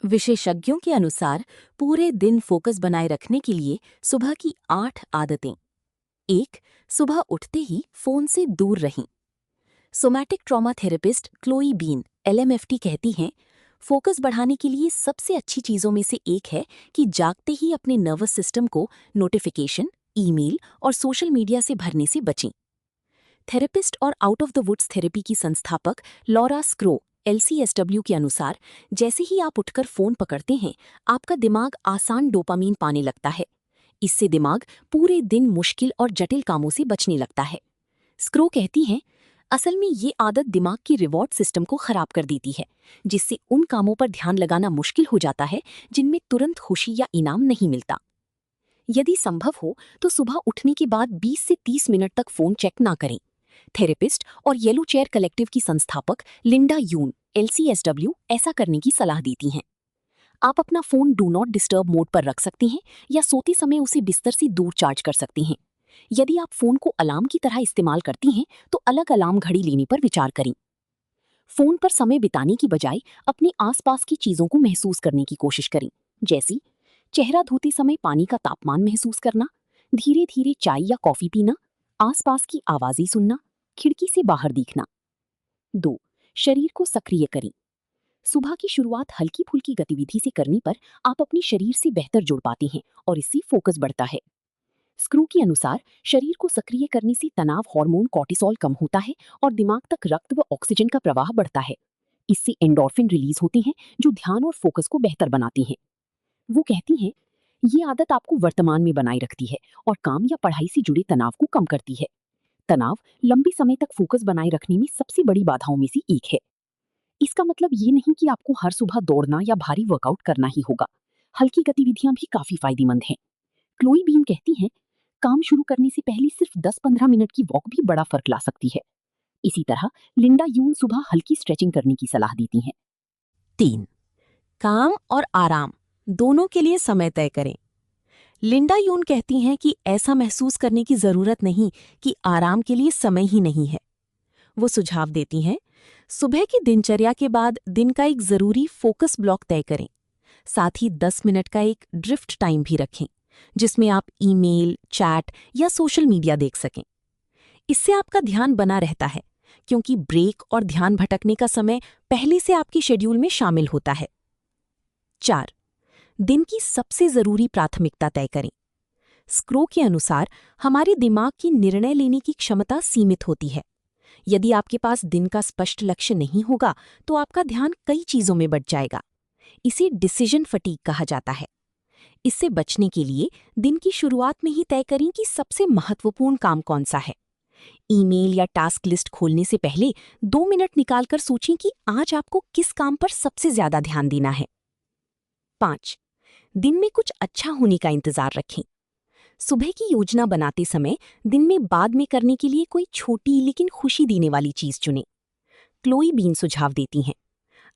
विशेषज्ञों के अनुसार पूरे दिन फोकस बनाए रखने के लिए सुबह की 8 आदतें। 1. सुबह उठते ही फोन से दूर रहें। Somatic trauma therapist Chloe Bean LMFT कहती हैं, फोकस बढ़ाने के लिए सबसे अच्छी चीजों में से एक है कि जागते ही अपने नर्वस सिस्टम को नोटिफिकेशन, ईमेल और सोशल मीडिया से भरने से बचें। थेरेपिस्ट और out of the woods therapy की संस्थापक लॉरा स्क्रो LCSW के अनुसार, जैसे ही आप उठकर फोन पकड़ते हैं, आपका दिमाग आसान डोपामीन पाने लगता है। इससे दिमाग पूरे दिन मुश्किल और जटिल कामों से बचने लगता है। स्क्रो कहती हैं, असल में ये आदत दिमाग की रिवॉर्ड सिस्टम को खराब कर देती है, जिससे उन कामों पर ध्यान लगाना मुश्किल हो जाता है जिनमें तुरंत खुशी या इनाम नहीं मिलता। यदि संभव हो तो सुबह उठने के बाद 20 से 30 मिनट तक फोन चेक ना करें। थेरेपिस्ट और येलो चेयर कलेक्टिव की संस्थापक लिंडा यून LCSW ऐसा करने की सलाह देती हैं। आप अपना phone do not disturb mode पर रख सकते हैं या सोते समय उसे बिस्तर से दूर चार्ज कर सकते हैं। यदि आप फोन को अलार्म की तरह इस्तेमाल करती हैं तो अलग अलार्म घड़ी लेने पर विचार करें। फोन पर समय बिताने की बजाय अपने आसपास की चीजों को महसूस करने की कोशिश करें, जैसे चेहरा धोते समय पानी का तापमान महसूस करना, धीरे धीरे चाय या कॉफी पीना, आसपास की आवाजें सुनना, खिड़की से बाहर देखना। 2. शरीर को सक्रिय करें। सुबह की शुरुआत हल्की फुल्की गतिविधि से करने पर आप अपने शरीर से बेहतर जुड़ पाते हैं और इससे फोकस बढ़ता है। स्क्रू के अनुसार, शरीर को सक्रिय करने से तनाव हार्मोन कॉर्टिसोल कम होता है और दिमाग तक रक्त व ऑक्सीजन का प्रवाह बढ़ता है। इससे एंडोर्फिन रिलीज होते हैं जो ध्यान और फोकस को बेहतर बनाती हैं। वो कहती हैं, ये आदत आपको वर्तमान में बनाए रखती है और काम या पढ़ाई से जुड़े तनाव को कम करती है। तनाव लंबे समय तक फोकस बनाए रखने में सबसे बड़ी बाधाओं में से एक है। इसका मतलब ये नहीं कि आपको हर सुबह दौड़ना या भारी वर्कआउट करना ही होगा। हल्की गतिविधियां भी काफी फायदेमंद हैं। क्लोई बीन कहती हैं, काम शुरू करने से पहले सिर्फ 10-15 मिनट की वॉक भी बड़ा फर्क ला सकती है। इसी तरह लिंडा यून सुबह हल्की स्ट्रेचिंग करने की सलाह देती हैं। 3. काम और आराम दोनों के लिए समय तय करें। लिंडा यून कहती हैं कि ऐसा महसूस करने की जरूरत नहीं कि आराम के लिए समय ही नहीं है। वो सुझाव देती हैं, सुबह की दिनचर्या के बाद दिन का एक जरूरी फोकस ब्लॉक तय करें। साथ ही 10 मिनट का एक ड्रिफ्ट टाइम भी रखें, जिसमें आप ईमेल, चैट या सोशल मीडिया देख सकें। इससे आपका ध्यान बना रहता है, क्योंकि ब्रेक और ध्यान भटकने का समय पहले से आपके शेड्यूल में शामिल होता है। 4. दिन की सबसे जरूरी प्राथमिकता तय करें। स्क्रो के अनुसार, हमारे दिमाग की निर्णय लेने की क्षमता सीमित होती है। यदि आपके पास दिन का स्पष्ट लक्ष्य नहीं होगा तो आपका ध्यान कई चीजों में बट जाएगा। इसे डिसीजन फटीग कहा जाता है। इससे बचने के लिए दिन की शुरुआत में ही तय करें कि सबसे महत्वपूर्ण काम कौन सा है। ईमेल या टास्क लिस्ट खोलने से पहले 2 मिनट निकालकर सोचें कि आज आपको किस काम पर सबसे ज्यादा ध्यान देना है। 5. दिन में कुछ अच्छा होने का इंतजार रखें। सुबह की योजना बनाते समय दिन में बाद में करने के लिए कोई छोटी लेकिन खुशी देने वाली चीज चुनें। क्लोई बीन सुझाव देती हैं,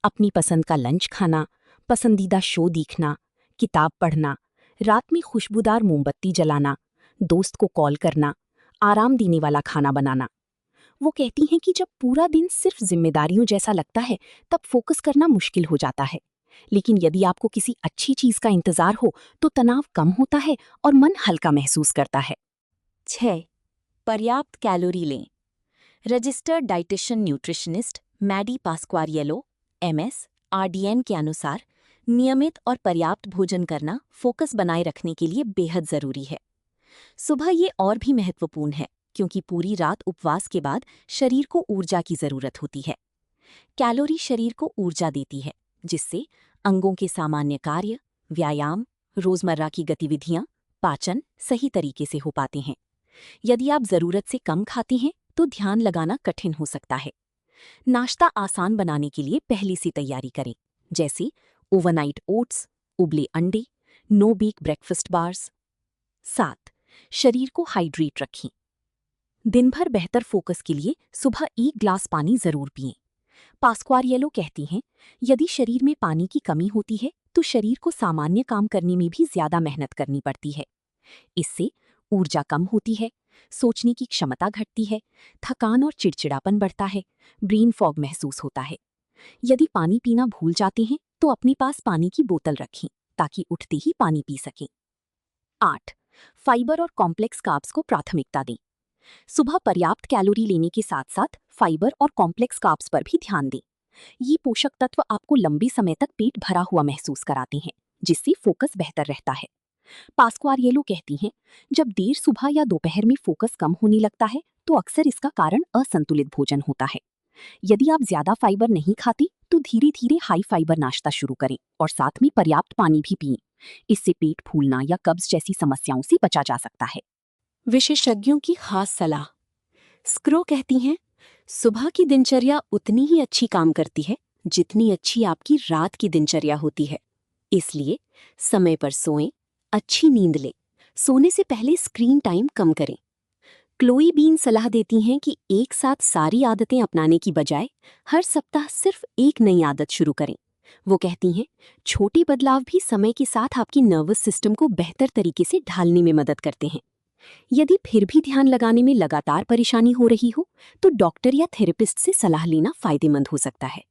अपनी पसंद का लंच खाना, पसंदीदा शो देखना, किताब पढ़ना, रात में खुशबूदार मोमबत्ती जलाना, दोस्त को कॉल करना, आराम देने वाला खाना बनाना। वो कहती हैं कि जब पूरा दिन सिर्फ जिम्मेदारियों जैसा लगता है तब फोकस करना मुश्किल हो जाता है, लेकिन यदि आपको किसी अच्छी चीज का इंतजार हो तो तनाव कम होता है और मन हल्का महसूस करता है। 6. पर्याप्त कैलोरी लें। Registered dietitian nutritionist Maddy Pasquariello MS RDN के अनुसार, नियमित और पर्याप्त भोजन करना फोकस बनाए रखने के लिए बेहद जरूरी है। सुबह ये और भी महत्वपूर्ण है, क्योंकि पूरी रात उपवास के बाद शरीर को ऊर्जा की जरूरत होती है। कैलोरी शरीर को ऊर्जा देती है, जिससे अंगों के सामान्य कार्य, व्यायाम, रोजमर्रा की गतिविधियां, पाचन सही तरीके से हो पाते हैं। यदि आप जरूरत से कम खाते हैं तो ध्यान लगाना कठिन हो सकता है। नाश्ता आसान बनाने के लिए पहले से तैयारी करें, जैसे ओवरनाइट ओट्स, उबले अंडे, नो बेक ब्रेकफास्ट बार्स। 7. शरीर को हाइड्रेट रखें। दिन भर बेहतर फोकस के लिए सुबह 1 ग्लास पानी जरूर पिएं। पास्क्वारिएलो कहती हैं, यदि शरीर में पानी की कमी होती है तो शरीर को सामान्य काम करने में भी ज्यादा मेहनत करनी पड़ती है। इससे ऊर्जा कम होती है, सोचने की क्षमता घटती है, थकान और चिड़चिड़ापन बढ़ता है, ब्रेन फॉग महसूस होता है। यदि पानी पीना भूल जाते हैं तो अपने पास पानी की बोतल रखें ताकि उठते ही पानी पी सकें। 8. फाइबर और कॉम्प्लेक्स कार्ब्स को प्राथमिकता दें। सुबह पर्याप्त कैलोरी लेने के साथ साथ फाइबर और कॉम्प्लेक्स कार्ब्स पर भी ध्यान दें। ये पोषक तत्व आपको लंबे समय तक पेट भरा हुआ महसूस कराते हैं, जिससे फोकस बेहतर रहता है। पास्क्वारिएलो कहती हैं, जब देर सुबह या दोपहर में फोकस कम होने लगता है तो अक्सर इसका कारण असंतुलित भोजन होता है। यदि आप ज्यादा फाइबर नहीं खाते तो धीरे धीरे हाई फाइबर नाश्ता शुरू करें और साथ में पर्याप्त पानी भी पिएं। इससे पेट फूलना या कब्ज जैसी समस्याओं से बचा जा सकता है। विशेषज्ञों की खास सलाह। स्क्रो कहती हैं, सुबह की दिनचर्या उतनी ही अच्छी काम करती है जितनी अच्छी आपकी रात की दिनचर्या होती है। इसलिए समय पर सोएं, अच्छी नींद लें, सोने से पहले स्क्रीन टाइम कम करें। क्लोई बीन सलाह देती हैं कि एक साथ सारी आदतें अपनाने की बजाय हर सप्ताह सिर्फ एक नई आदत शुरू करें। वो कहती हैं, छोटे बदलाव भी समय के साथ आपकी नर्वस सिस्टम को बेहतर तरीके से ढालने में मदद करते हैं। यदि फिर भी ध्यान लगाने में लगातार परेशानी हो रही हो तो डॉक्टर या थेरेपिस्ट से सलाह लेना फायदेमंद हो सकता है।